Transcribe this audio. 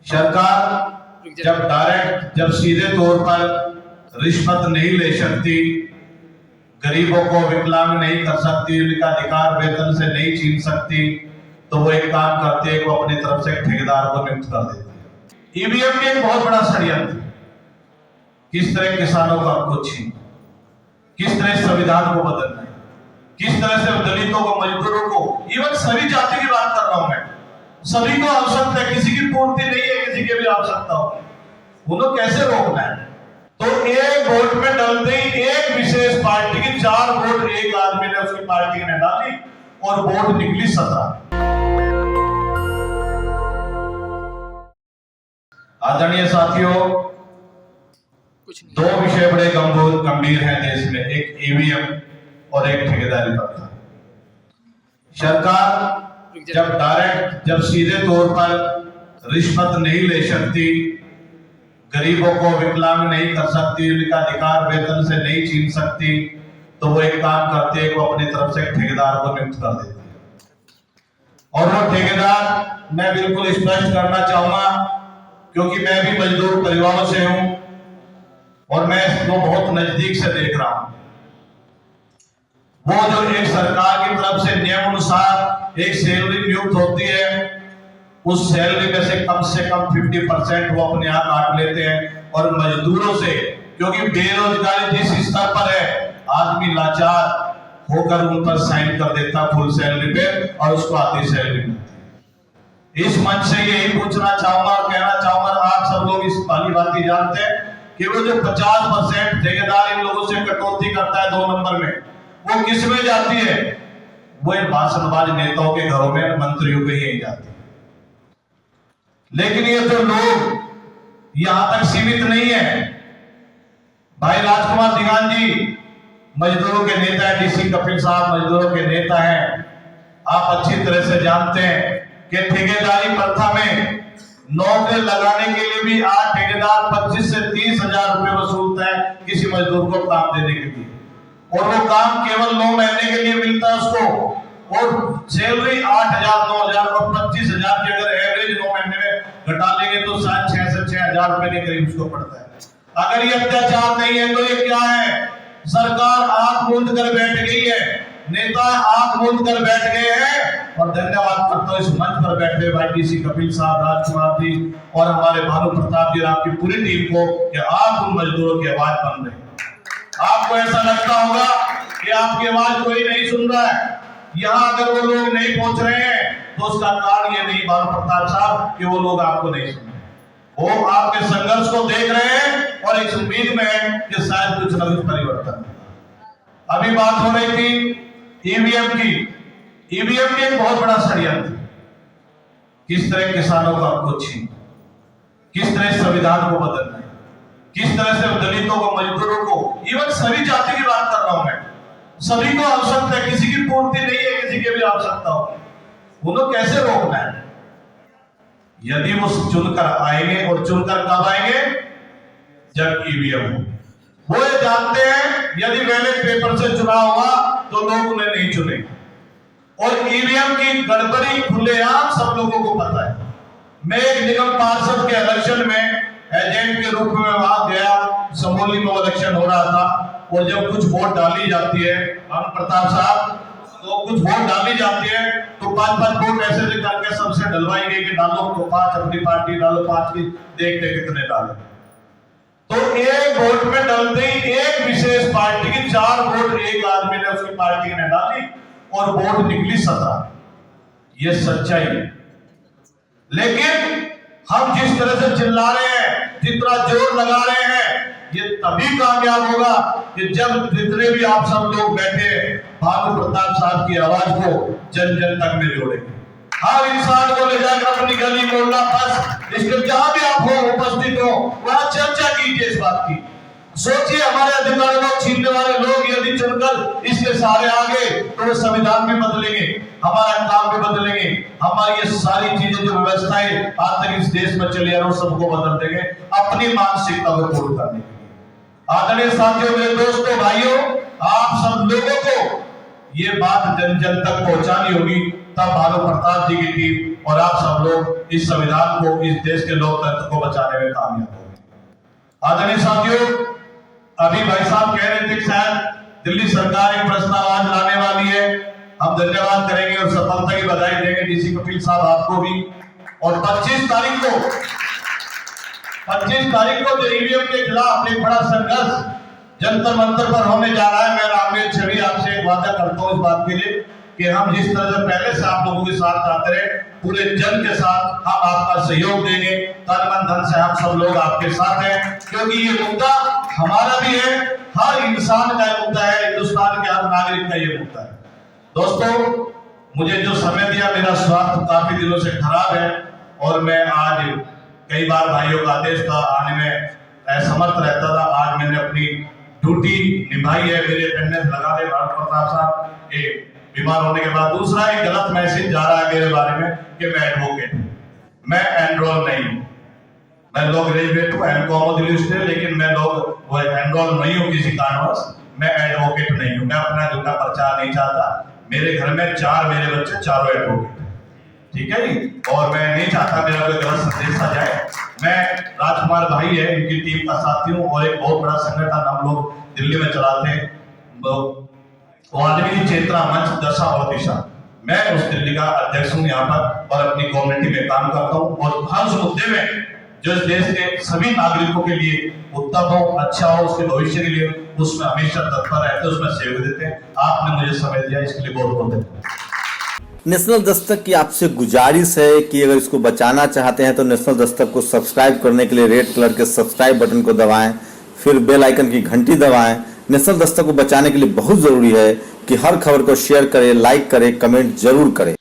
सरकार जब सीधे तौर पर रिश्वत नहीं ले सकती, गरीबों को विकलांग नहीं कर सकती, उनका अधिकार वेतन से नहीं छीन सकती, तो वो एक काम करती है, वो अपनी तरफ से एक ठेकेदार को नियुक्त कर देती है। ईवीएम भी एक बहुत बड़ा षड्यंत्र, किस तरह किसानों का हक को छीन, किस तरह संविधान को बदलना है, किस तरह से दलितों को, मजदूरों को, इवन सभी जाति की बात कर रहा हूं मैं, सभी को आवश्यकता है, किसी की पूर्ति नहीं है, किसी की भी आवश्यकता हो, उन्हें कैसे रोकना है? तो एक वोट में डलते ही एक विशेष पार्टी की 4 वोट एक आदमी ने उसकी पार्टी ने डाली और वोट निकली 17। आदरणीय साथियों, दो विषय बड़े गंभीर हैं देश में, एक ईवीएम और एक ठेकेदारी प्रथा। सरकार जब सीधे तौर पर रिश्वत नहीं ले सकती, गरीबों को विकलांग नहीं कर सकती, उनका अधिकार वेतन से नहीं छीन सकती, तो वो एक काम करती है, वो अपनी तरफ से एक ठेकेदार को नियुक्त कर देती है। और वो ठेकेदार, मैं बिल्कुल स्पष्ट करना चाहूंगा, क्योंकि मैं भी मजदूर परिवारों से हूं और मैं इसको बहुत नजदीक से देख रहा हूं। वो जो एक सरकार की तरफ से नियम अनुसार एक सैलरी नियुक्त होती है, उस सैलरी में से कम 50% वो अपने आप काट लेते हैं और मजदूरों से, क्योंकि बेरोजगारी जिस स्तर पर है, आदमी लाचार होकर उन पर साइन कर देता फुल सैलरी पे और उसको आधी सैलरी मिलती है। इस मंच से यही पूछना चाहूंगा और कहना चाहूंगा, आप सब लोग इस वाली बात ही जानते हैं कि वो जो 50% ठेकेदार इन लोगों से कटौती करता है 2 नंबर में, वो किस में जाती है? वो इन भाषणबाज नेताओं के घरों में, मंत्रियों के यही जाती है। लेकिन ये तो लोग यहां तक सीमित नहीं है। भाई राजकुमार दिगान जी मजदूरों के नेता है, डीसी कपिल साहब मजदूरों के नेता हैं। आप अच्छी तरह से जानते हैं कि ठेकेदारी प्रथा में नौकरी लगाने के लिए भी आज ठेकेदार 25 से 30 हजार रुपए वसूलता है किसी मजदूर को काम देने के लिए, और वो काम केवल 9 महीने के लिए मिलता है उसको, और सैलरी 8,000 9,000 और 25,000 की अगर एवरेज 9 महीने में घटा लेंगे तो 6 से 6,000 रुपए के करीब उसको पड़ता है। अगर ये अत्याचार नहीं है तो ये क्या है? सरकार आंख मूंद कर बैठ गई है, नेता आंख मूंद कर बैठ गए हैं। और धन्यवाद करता हूं इस मंच पर बैठे भाई डीसी कपिल साहब, राजकुमार जी और हमारे भानु प्रताप जी, आपकी पूरी टीम को, कि आप उन मजदूरों की आवाज बन रहे हैं। आपको ऐसा लगता होगा कि आपकी आवाज कोई नहीं सुन रहा है, यहाँ अगर वो लोग नहीं पहुंच रहे हैं तो उसका कारण ये नहीं भानु प्रताप साहब कि वो लोग आपको नहीं सुन रहे, वो आपके संघर्ष को देख रहे हैं और इस उम्मीद में है कि शायद कुछ न कुछ परिवर्तन। अभी बात हो रही थी ईवीएम की। ईवीएम भी एक बहुत बड़ा षड्यंत्र, किस तरह किसानों का हक को छीन, किस तरह संविधान को बदलना है, किस तरह से दलितों को, मजदूरों को, इवन सभी जाति की बात कर रहा हूं मैं, सभी को आवश्यकता है, किसी की पूर्ति नहीं है, किसी की भी आवश्यकता हो, उन्हें कैसे रोकना है? यदि वो चुनकर आएंगे, और चुनकर कब आएंगे? जब ईवीएम हो। वो ये जानते हैं यदि बैलेट पेपर से चुनाव हुआ तो लोग उन्हें नहीं चुने, और ईवीएम की गड़बड़ी खुलेआम सब लोगों को पता है। मैं एक निगम पार्षद के इलेक्शन में एजेंट के रूप में वहां गया, समोली में इलेक्शन हो रहा था, और जब कुछ वोट डाली जाती है, भानु प्रताप साहब, तो कुछ वोट डाली जाती है तो 5-5 वोट ऐसे करके सबसे डलवाई गई कि डालो तो 5 अपनी पार्टी, डालो 5 की, देखते कितने डाले। तो एक वोट में डलते ही एक विशेष पार्टी की 4 वोट एक आदमी ने उसकी पार्टी ने डाली और वोट निकली 17। ये सच्चाई है। लेकिन हम जिस तरह से चिल्ला रहे हैं, जितना जोर लगा रहे हैं, ये तभी कामयाब होगा कि जब जितने भी आप सब लोग बैठे भानु प्रताप साहब की आवाज को जन जन तक में जोड़ेंगे। हर इंसान को ले जाकर अपनी गली मोहल्ला बस इसके जहां भी आप हो उपस्थित हो, वहां चर्चा कीजिए इस बात की। सोचिए हमारे अधिकारों को छीनने वाले लोग यदि चुनकर इसके सहारे आ गए तो वे संविधान भी बदलेंगे, हमारा काम भी बदलेंगे, हमारी ये सारी चीजें जो व्यवस्थाएं आज तक इस देश में चली आ रही सबको बदल देंगे अपनी मानसिकता को पूर्ण करने के लिए। आदरणीय साथियों, मेरे दोस्तों, भाइयों, आप सब लोगों को ये बात जन जन तक पहुंचानी होगी, तब भानु प्रताप जी की टीम और आप सब लोग इस संविधान को, इस देश के लोकतंत्र को बचाने में कामयाब होंगे। आदरणीय साथियों, अभी भाई साहब कह रहे थे कि शायद दिल्ली सरकार एक प्रस्ताव आज लाने वाली है। हम धन्यवाद करेंगे और सफलता की बधाई देंगे डीसी कपिल साहब आपको भी। और 25 तारीख को जो ईवीएम के खिलाफ एक बड़ा संघर्ष जंतर मंतर पर होने जा रहा है, मैं रामवीर छवि आपसे एक वादा करता हूं इस बात के लिए कि हम जिस तरह से पहले से आप लोगों के साथ आते रहे, पूरे जन के साथ हम आपका सहयोग देंगे। तन मन धन से हम सब लोग आपके साथ हैं, क्योंकि ये मुद्दा हमारा भी है, हर इंसान का मुद्दा है, हिंदुस्तान के हर नागरिक का ये मुद्दा है। दोस्तों, मुझे जो समय दिया, मेरा स्वास्थ्य काफी दिनों से खराब है और मैं आज कई बार भाइयों का आदेश था आने में असमर्थ रहता था। आज मैंने अपनी ड्यूटी निभाई है। मेरे अटेंडेंस लगा दे भारत प्रताप साहब ये बीमार होने के बाद। दूसरा एक गलत मैसेज जा रहा है मेरे बारे में कि मैं एडवोकेट, मैं एनरोल नहीं हूं। मैं लॉ ग्रेजुएट हूं, एमकॉम दिल्ली से, लेकिन मैं लोग एनरोल नहीं हूं किसी कारणवश। मैं एडवोकेट नहीं हूं। मैं अपना झूठा प्रचार नहीं चाहता। मेरे घर में 4 मेरे बच्चे, चारों एडवोकेट, ठीक है जी। और मैं नहीं चाहता मेरा कोई गलत संदेश आ जाए। मैं राजकुमार भाई है, इनकी टीम का साथी हूँ और एक बहुत बड़ा संगठन हम लोग दिल्ली में चलाते हैं, वाल्मीकि चेतना मंच दशा और दिशा। मैं उस दिल्ली का अध्यक्ष हूँ यहाँ पर और अपनी कम्युनिटी में काम करता हूँ और हर उस मुद्दे में जो इस देश के सभी नागरिकों के लिए उत्तम हो, अच्छा हो, उसके भविष्य के लिए उसमें हमेशा तत्पर रहते हैं, उसमें सहयोग देते हैं। आपने मुझे समय दिया, इसके लिए बहुत बहुत धन्यवाद। नेशनल दस्तक की आपसे गुजारिश है कि अगर इसको बचाना चाहते हैं तो नेशनल दस्तक को सब्सक्राइब करने के लिए रेड कलर के सब्सक्राइब बटन को दबाएं, फिर बेल आइकन की घंटी दबाएं। नेशनल दस्तक को बचाने के लिए बहुत जरूरी है कि हर खबर को शेयर करें, लाइक करें, कमेंट जरूर करें।